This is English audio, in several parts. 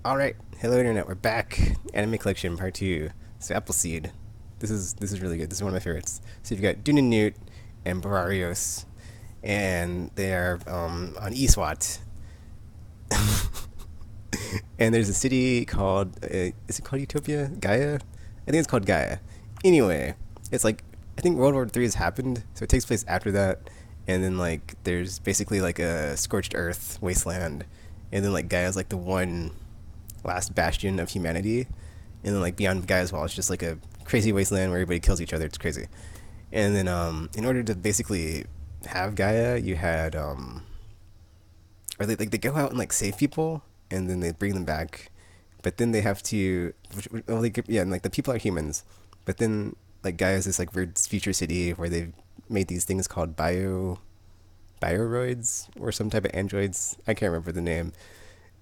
All right, hello internet. We're back. Anime collection part two. So Appleseed. This is really good. This is one of my favorites. So you've got Dune and Newt and Bararios, and they are on Eswat. And there's a city called is it called Utopia? Gaia? I think it's called Gaia. Anyway, it's like I think World War III has happened, so it takes place after that, and then like there's basically like a scorched earth wasteland, and then like Gaia's like the one last bastion of humanity, and then like beyond Gaia's wall, it's just like a crazy wasteland where everybody kills each other. It's crazy. And then in order to basically have Gaia, you had or they go out and like save people, and then they bring them back, but then they have to, well, yeah, and like the people are humans, but then like Gaia is this like weird future city where they've made these things called bioroids or some type of androids. I can't remember the name,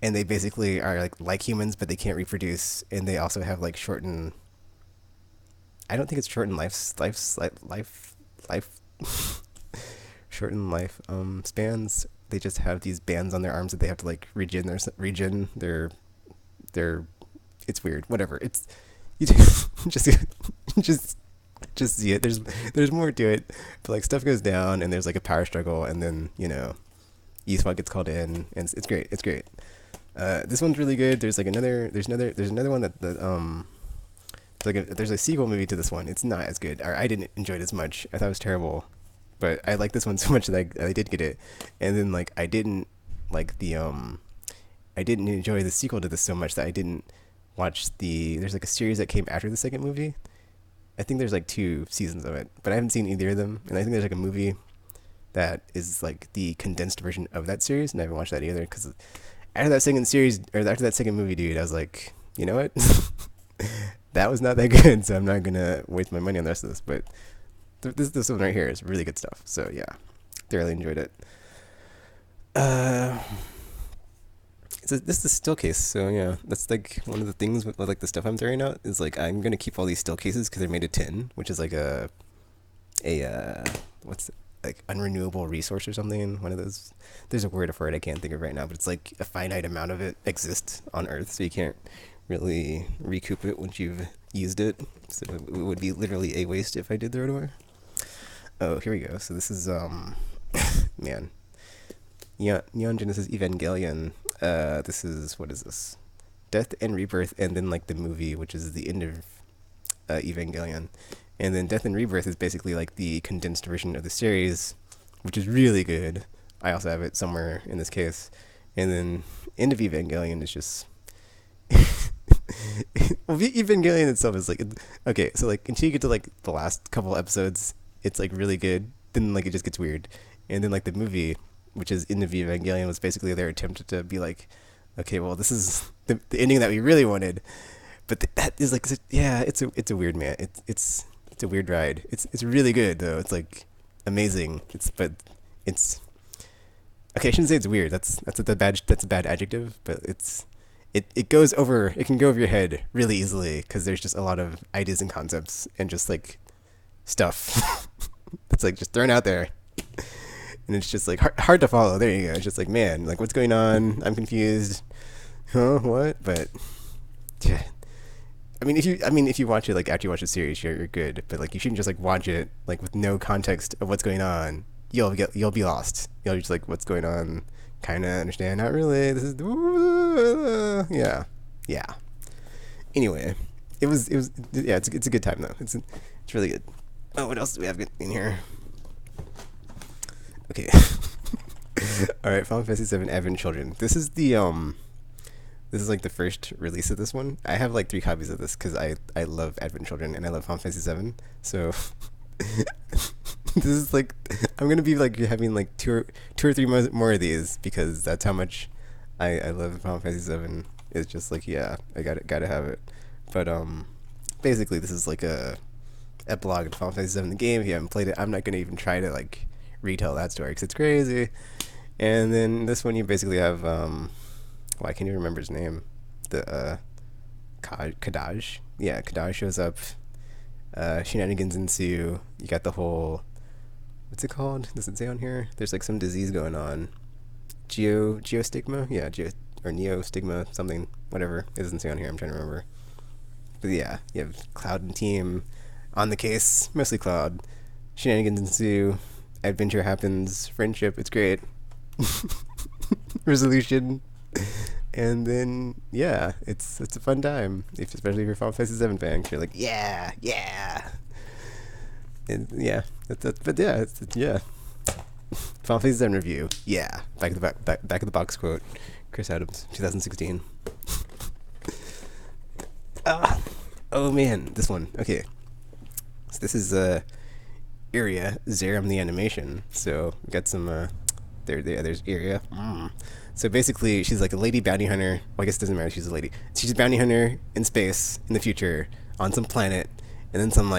and they basically are like humans, but they can't reproduce, and they also have like shortened. I don't think it's shortened life shortened life spans. They just have these bands on their arms that they have to like regen their. It's weird. Whatever. It's you just just just see it. There's more to it, but like stuff goes down, and there's like a power struggle, and then Yusuf gets called in, and it's great. It's great. This one's really good. There's another one that there's a sequel movie to this one. It's not as good. Or I didn't enjoy it as much. I thought it was terrible, but I like this one so much that I did get it. And then like I didn't enjoy the sequel to this so much that I didn't watch the. There's like a series that came after the second movie. I think there's like two seasons of it, but I haven't seen either of them. And I think there's like a movie that is like the condensed version of that series, and I haven't watched that either because after that second series or after that second movie, dude, I was like, you know what? That was not that good, so I'm not gonna waste my money on the rest of this. But this one right here is really good stuff. So yeah, thoroughly enjoyed it. Uh, this is a still case, so yeah, that's like one of the things with like the stuff I'm throwing out is like I'm gonna keep all these still cases because they're made of tin, which is like a what's it, like unrenewable resource or something. One of those. There's a word for it I can't think of right now, but it's like a finite amount of it exists on Earth, so you can't really recoup it once you've used it. So it would be literally a waste if I did throw it away. Oh, here we go. So this is man, Neon Genesis Evangelion. This is what is this? Death and Rebirth, and then like the movie, which is the end of Evangelion, and then Death and Rebirth is basically like the condensed version of the series, which is really good. I also have it somewhere in this case, and then End of Evangelion is just well, Evangelion itself is like okay, so like until you get to like the last couple episodes, it's like really good. Then like it just gets weird, and then like the movie, which is End of Evangelion, was basically their attempt to be like, okay, well this is the ending that we really wanted, but that is like yeah, it's a weird man. It's a weird ride. It's really good though. It's like amazing. It's okay. I shouldn't say it's weird. That's a bad adjective, but it goes over. It can go over your head really easily because there's just a lot of ideas and concepts and just like stuff. It's like just thrown out there, and it's just like hard to follow. There you go. It's just like man, like what's going on? I'm confused. Huh? What? But yeah. If you watch it like after you watch the series, you're good. But like you shouldn't just like watch it like with no context of what's going on. You'll be lost. You'll just like what's going on. Kind of understand. Not really. This is yeah. Anyway, it was yeah. It's a good time though. It's really good. Oh, what else do we have in here? Okay. All right. Final Fantasy VII Advent Children. This is like the first release of this one. I have like 3 copies of this because I love Advent Children and I love Final Fantasy VII. So this is like I'm gonna be like having like two or three more of these because that's how much I love Final Fantasy VII. It's just like yeah, I gotta have it. But basically this is like a epilogue to Final Fantasy VII the game. If you haven't played it, I'm not gonna even try to like retell that story because it's crazy. And then this one you basically have well, I can't even remember his name. The Kadaj. Yeah, Kadaj shows up. Shenanigans ensue. You got the whole what's it called? Does it say on here? There's like some disease going on. Geostigma? Yeah, or neostigma, something. whatever. It doesn't say on here. I'm trying to remember. But yeah, you have Cloud and team on the case, mostly Cloud. Shenanigans ensue, adventure happens, friendship, it's great. Resolution, and then yeah, it's a fun time. Especially if you're Final Fantasy 7 fan, 'cause you're like, yeah, yeah, and yeah, but yeah, yeah. Final Fantasy 7 review, yeah. Back of the box quote, Chris Adams, 2016. Oh man, this one. Okay, so this is Iria Zerum the animation. So we got some there's Iria. So basically, she's like a lady bounty hunter. Well, I guess it doesn't matter. She's a lady. She's a bounty hunter in space in the future on some planet, and then some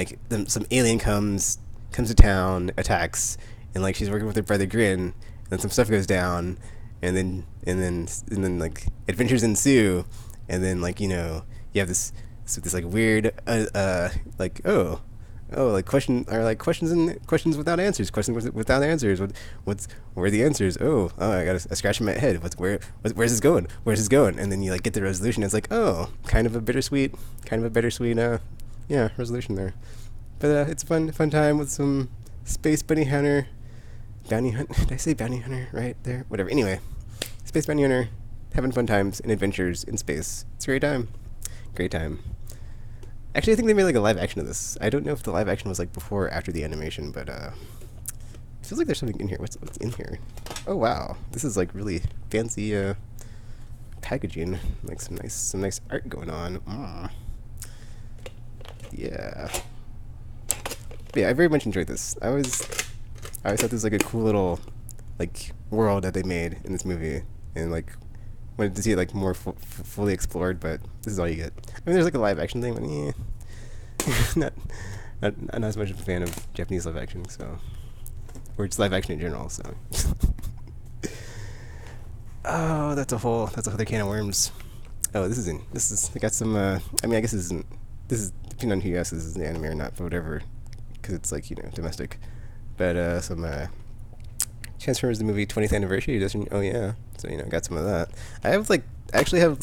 alien comes to town, attacks, and like she's working with her brother Grin, and then some stuff goes down, and then like adventures ensue, and then like you have this like weird like like questions without answers. Questions without answers. Where are the answers? I got a scratch in my head. Where's this going? Where's this going? And then you like get the resolution. It's like kind of a bittersweet resolution there. But it's a fun time with some space bounty hunter. Did I say bounty hunter right there? Whatever. Anyway, space bounty hunter having fun times and adventures in space. It's a great time. Great time. Actually, I think they made like a live action of this. I don't know if the live action was like before or after the animation, but it feels like there's something in here. What's in here? Oh wow, this is like really fancy packaging. Like some nice art going on. Yeah. But yeah, I very much enjoyed this. I always thought this was like a cool little like world that they made in this movie, and like wanted to see it like more fully explored, but this is all you get. I mean, there's like a live action thing, but not as much of a fan of Japanese live action, so, or just live action in general. So, that's a whole other can of worms. Oh, this is I got some. I mean, I guess this is depending on who you ask, this is an anime or not, but whatever, because it's like domestic. But some Transformers the movie 20th anniversary edition. Oh yeah, so got some of that. I actually have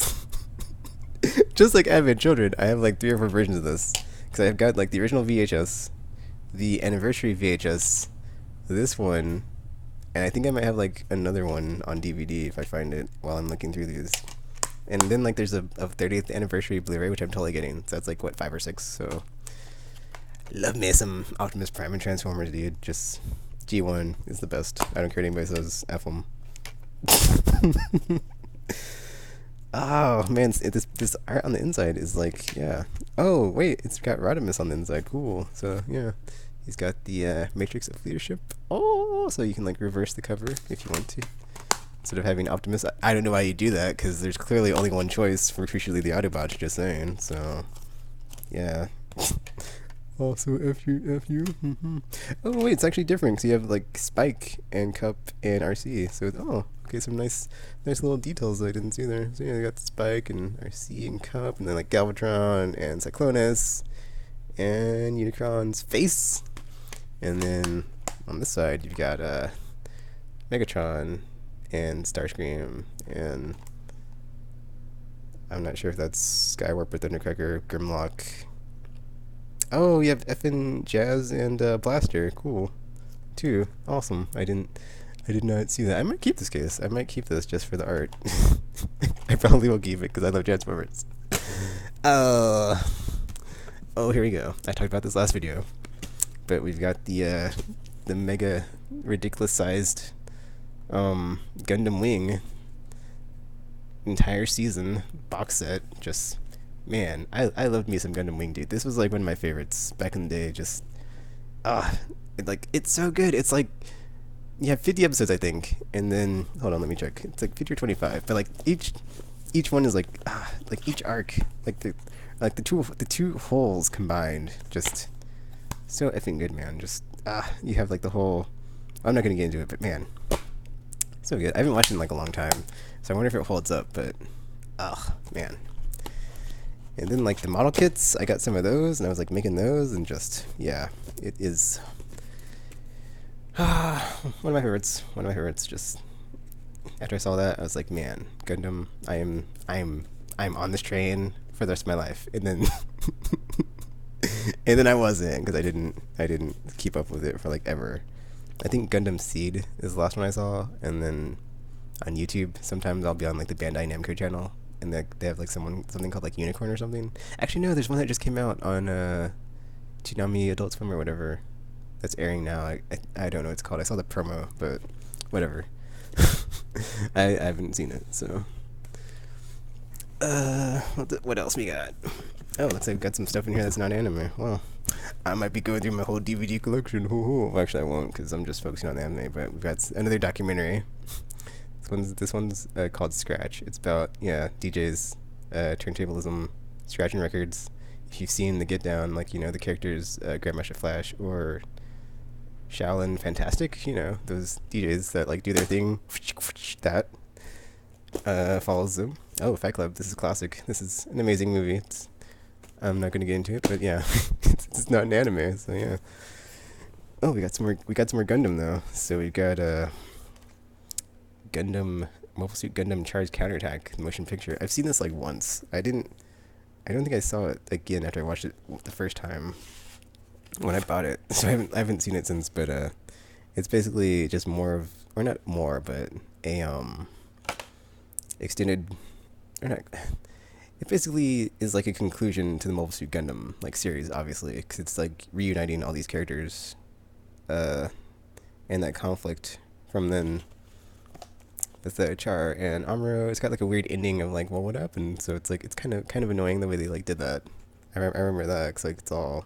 just like Advent Children. I have like 3 or 4 versions of this because I've got like the original VHS, the anniversary VHS, this one, and I think I might have like another one on DVD if I find it while I'm looking through these. And then like there's a 30th anniversary Blu-ray which I'm totally getting. So that's like what 5 or 6. So love me some Optimus Prime and Transformers, dude. Just G1 is the best. I don't care what anybody says. F them. Oh man, this art on the inside is like, yeah. Oh wait, it's got Rodimus on the inside. Cool. So yeah, he's got the Matrix of Leadership. Oh, so you can like reverse the cover if you want to, instead of having Optimus. I don't know why you do that, because there's clearly only one choice for Crucially the Autobots. Just saying. So yeah. Also, F you. Mm-hmm. Oh wait, it's actually different. So you have like Spike and Cup and RC. So okay, some nice little details that I didn't see there. So yeah, you got Spike and RC and Cup, and then like Galvatron and Cyclonus and Unicron's face, and then on this side you've got Megatron and Starscream, and I'm not sure if that's Skywarp or Thundercracker, Grimlock. Oh, you have effing Jazz and Blaster. Cool. 2. Awesome. I did not see that. I might keep this case. I might keep this just for the art. I probably will keep it because I love Transformers. Oh, here we go. I talked about this last video, but we've got the mega ridiculous sized Gundam Wing entire season box set. Just man, I loved me some Gundam Wing, dude. This was like one of my favorites back in the day. Just it's so good. It's like you have 50 episodes, I think, and then hold on, let me check. It's like 50 or 25, but like each one is like each arc, like the two wholes combined, just so effing good, man. Just you have like the whole. I'm not gonna get into it, but man, so good. I haven't watched it in like a long time, so I wonder if it holds up. But man. And then like the model kits, I got some of those, and I was like making those, and just yeah, it is one of my favorites. One of my favorites. Just after I saw that, I was like, man, Gundam, I am I'm on this train for the rest of my life, and then and then I wasn't because I didn't keep up with it for like ever. I think Gundam Seed is the last one I saw, and then on YouTube sometimes I'll be on like the Bandai Namco channel, and they have like something called like Unicorn or something. Actually, no, there's one that just came out on Toonami Adult Swim or whatever that's airing now. I don't know what it's called. I saw the promo, but whatever. I haven't seen it, so. What else we got? Oh, looks like I've got some stuff in here that's not anime. Well, I might be going through my whole DVD collection. Well, actually, I won't because I'm just focusing on the anime. But we've got another documentary. This one's called Scratch. It's about DJs, turntablism, scratching records. If you've seen the Get Down, like the characters Grandmaster Flash or Shaolin Fantastic, those DJs that like do their thing. That follows them. Oh, Fight Club. This is classic. This is an amazing movie. I'm not gonna get into it, but yeah, it's not an anime, so yeah. Oh, we got some more Gundam though. So we got Gundam Mobile Suit Gundam Charged Counterattack, the motion picture. I've seen this like once. I don't think I saw it again after I watched it the first time when I bought it. So I haven't seen it since. But it's basically just more of, or not more, but a extended, or not. It basically is like a conclusion to the Mobile Suit Gundam like series, obviously, because it's like reuniting all these characters, and that conflict from then with Char and Amuro. It's got like a weird ending of like, well, what happened? So it's like it's kind of annoying the way they like did that. I remember that because like it's all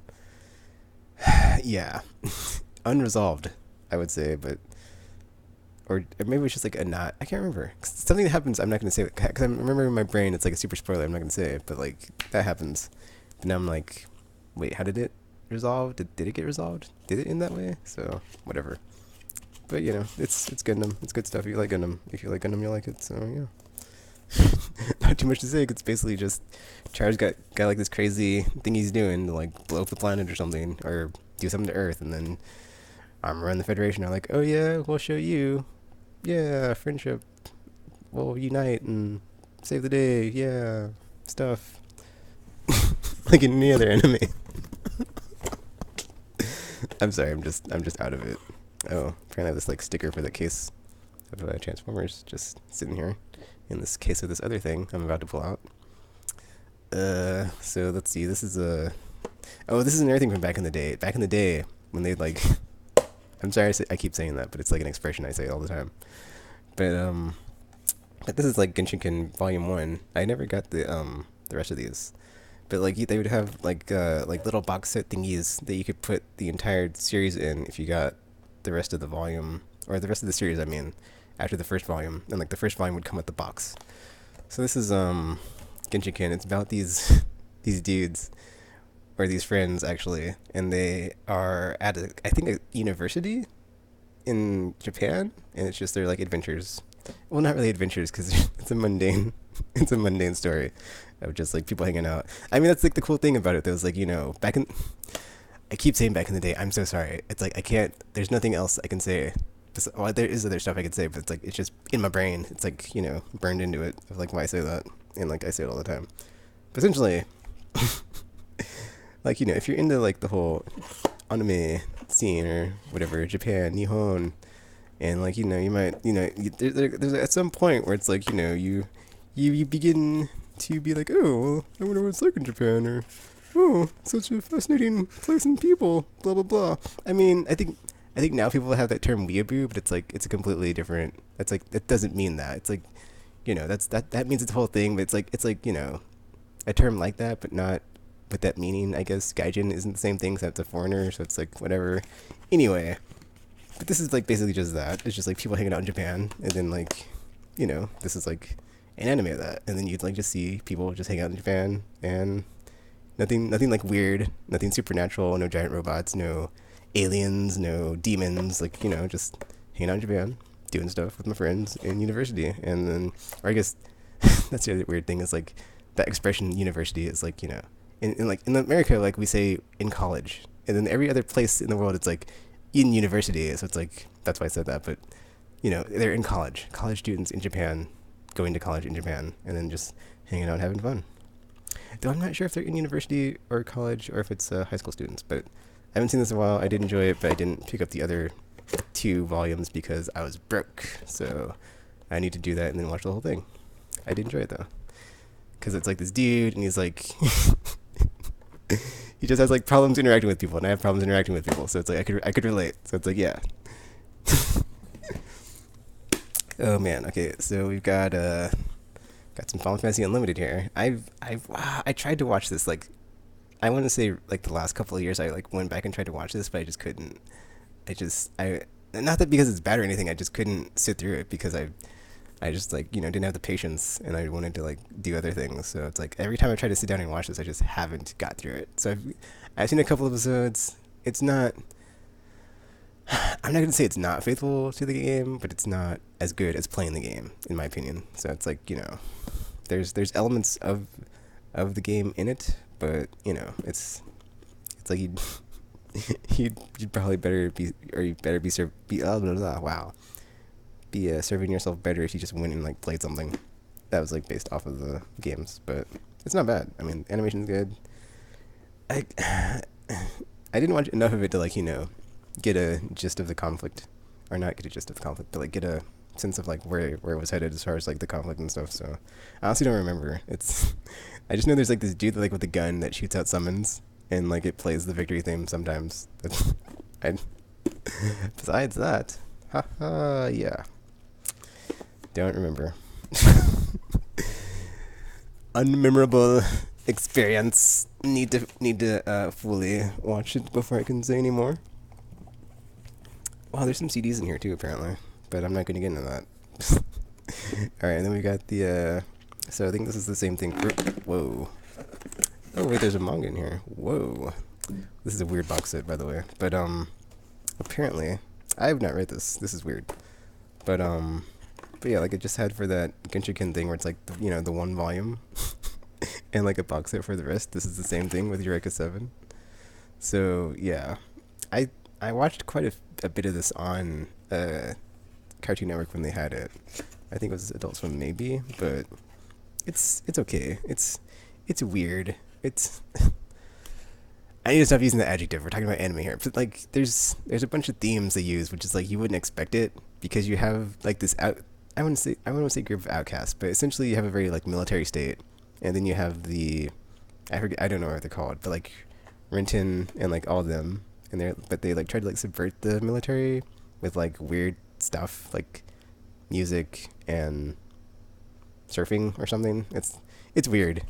yeah unresolved, I would say, but. Or maybe it's just like a not. I can't remember. Something that happens. I'm not gonna say it because I remember in my brain it's like a super spoiler. I'm not gonna say it, but like that happens. But now I'm like, wait, how did it resolve? Did it get resolved? Did it end that way? So whatever. But it's Gundam. It's good stuff. If you like Gundam, you'll like it. So yeah. Not too much to say. 'Cause it's basically just Char's got like this crazy thing he's doing to like blow up the planet or something, or do something to Earth, and then Armor and the Federation are like, oh yeah, we'll show you. Yeah, friendship. We'll unite and save the day. Yeah, stuff. Like in any other anime. I'm sorry. I'm just out of it. Oh, apparently I have this like sticker for the case of Transformers just sitting here in this case of this other thing I'm about to pull out. So let's see. This is this is another thing from back in the day. Back in the day when they like. I'm sorry I keep saying that, but it's like an expression I say all the time. But this is like Genshinken Volume 1. I never got the rest of these. But like they would have like little box set thingies that you could put the entire series in if you got the rest of the volume, or the rest of the series, I mean, after the first volume. And like the first volume would come with the box. So this is Genshinken. It's about these dudes, or these friends actually, and they are at I think a university in Japan, and it's just their like adventures. Well, not really adventures because it's a mundane story of just like people hanging out. I mean, that's like the cool thing about it. There was like back in. I keep saying back in the day. I'm so sorry. It's like I can't. There's nothing else I can say. Well, there is other stuff I could say, but it's like it's just in my brain. It's like burned into it of like why I say that, and like I say it all the time. But essentially. Like, if you're into, like, the whole anime scene or whatever, Japan, Nihon, and, like, you might, there's at some point where it's like, you begin to be like, oh, well, I wonder what it's like in Japan, or, oh, such a fascinating place and people, blah, blah, blah. I mean, I think now people have that term weeaboo, but it's, like, it's a completely different, it's, like, it doesn't mean that. It's, like, that means it's the whole thing, but it's like, a term like that, but not with that meaning. I guess gaijin isn't the same thing because it's a foreigner, so it's like whatever. Anyway, but this is like basically just that. It's just like people hanging out in Japan, and then like, this is like an anime of that, and then you'd like just see people just hang out in Japan, and nothing like weird, nothing supernatural, no giant robots, no aliens, no demons, like just hanging out in Japan, doing stuff with my friends in university, and then, or I guess that's the other weird thing is like that expression university is like in like in America, like we say in college, and then every other place in the world it's like in university. So it's like that's why I said that. But they're in college. College students in Japan going to college in Japan and then just hanging out and having fun. Though I'm not sure if they're in university or college or if it's high school students, but I haven't seen this in a while. I did enjoy it, but I didn't pick up the other 2 volumes because I was broke. So I need to do that and then watch the whole thing. I did enjoy it though, because it's like this dude and he's like, he just has like problems interacting with people, and I have problems interacting with people. So it's like I could relate. So it's like yeah. Oh man. Okay, so we've got some Final Fantasy Unlimited here. I tried to watch this like I want to say like the last couple of years. I like went back and tried to watch this, but I just couldn't. I not that because it's bad or anything. I just couldn't sit through it because I just like didn't have the patience and I wanted to like do other things. So it's like every time I try to sit down and watch this, I just haven't got through it. So I've seen a couple episodes. It's not. I'm not gonna say it's not faithful to the game, but it's not as good as playing the game, in my opinion. So it's like there's elements of the game in it, but it's like you'd probably better be or you better be served be blah, blah, blah, wow be serving yourself better if you just went and like played something that was like based off of the games. But it's not bad. I mean, animation's good. I I didn't watch enough of it to like get a gist of the conflict, or not get a gist of the conflict, but like get a sense of like where it was headed as far as like the conflict and stuff. So I honestly don't remember. I just know there's like this dude like with a gun that shoots out summons and like it plays the victory theme sometimes. I, besides that, haha, yeah, don't remember. Unmemorable experience. Need to fully watch it before I can say any more. Wow, there's some CDs in here too, apparently, but I'm not going to get into that. All right, and then we got the. So I think this is the same thing. Whoa. Oh wait, there's a manga in here. Whoa. This is a weird box set, by the way. But apparently, I have not read this. This is weird. But yeah, like it just had for that Genshiken thing where it's like the 1 volume, and like a box set for the rest. This is the same thing with Eureka 7. So yeah, I watched quite a bit of this on Cartoon Network when they had it. I think it was Adult Swim maybe, but it's okay. It's weird. It's I need to stop using the adjective. We're talking about anime here. But like there's a bunch of themes they use, which is like you wouldn't expect it because you have like this I wouldn't say group of outcasts, but essentially you have a very like military state, and then you have the I don't know what they're called, but like Renton and like all of them, and they like try to like subvert the military with like weird stuff like music and surfing or something. It's weird.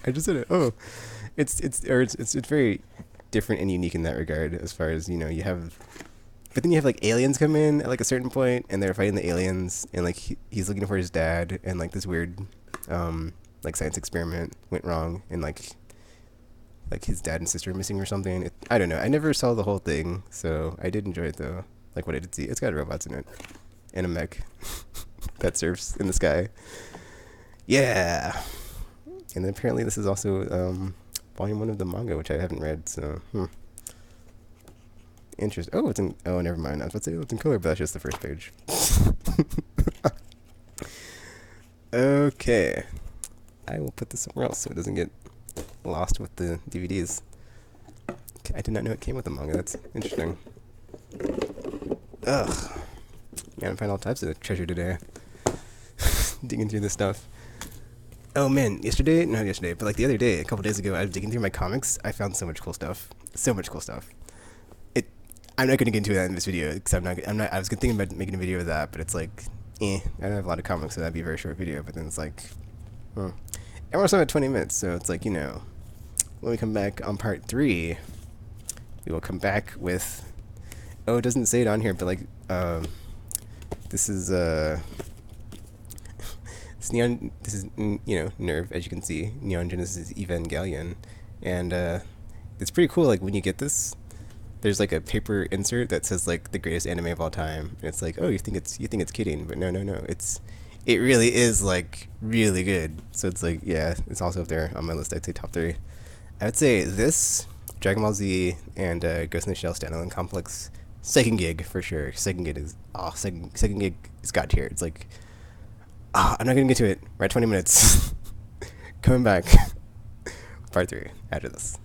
I just said it. Oh, it's very different and unique in that regard as far as you have. But then you have like aliens come in at like a certain point, and they're fighting the aliens, and like he's looking for his dad, and like this weird like science experiment went wrong, and like his dad and sister are missing or something. I don't know. I never saw the whole thing, so I did enjoy it though. Like what I did see, it's got robots in it, and a mech that surfs in the sky. Yeah. And then apparently this is also volume 1 of the manga, which I haven't read. So interesting. Oh, oh, never mind. I was about to say it's in color, but that's just the first page. Okay. I will put this somewhere else so it doesn't get lost with the DVDs. I did not know it came with the manga. That's interesting. Ugh. Man, I find all types of treasure today. Digging through this stuff. Oh man, not yesterday, but like the other day, a couple days ago, I was digging through my comics. I found so much cool stuff. So much cool stuff. I'm not going to get into that in this video because I was thinking about making a video of that, but it's like, I don't have a lot of comics, so that'd be a very short video. But then it's like, and we're also at 20 minutes, so it's like when we come back on part 3, we will come back with. Oh, it doesn't say it on here, but like, this is it's Neon. This is Nerve, as you can see, Neon Genesis Evangelion, and it's pretty cool. Like when you get this. There's like a paper insert that says like the greatest anime of all time, and it's like, oh, you think it's kidding, but no, it really is like really good. So it's like, yeah, it's also up there on my list. I'd say top 3. I would say this, Dragon Ball Z, and Ghost in the Shell Standalone Complex. Second Gig for sure. Second Gig is second Gig is god tier. It's like I'm not gonna get to it. We're at 20 minutes. Coming back. Part 3 after this.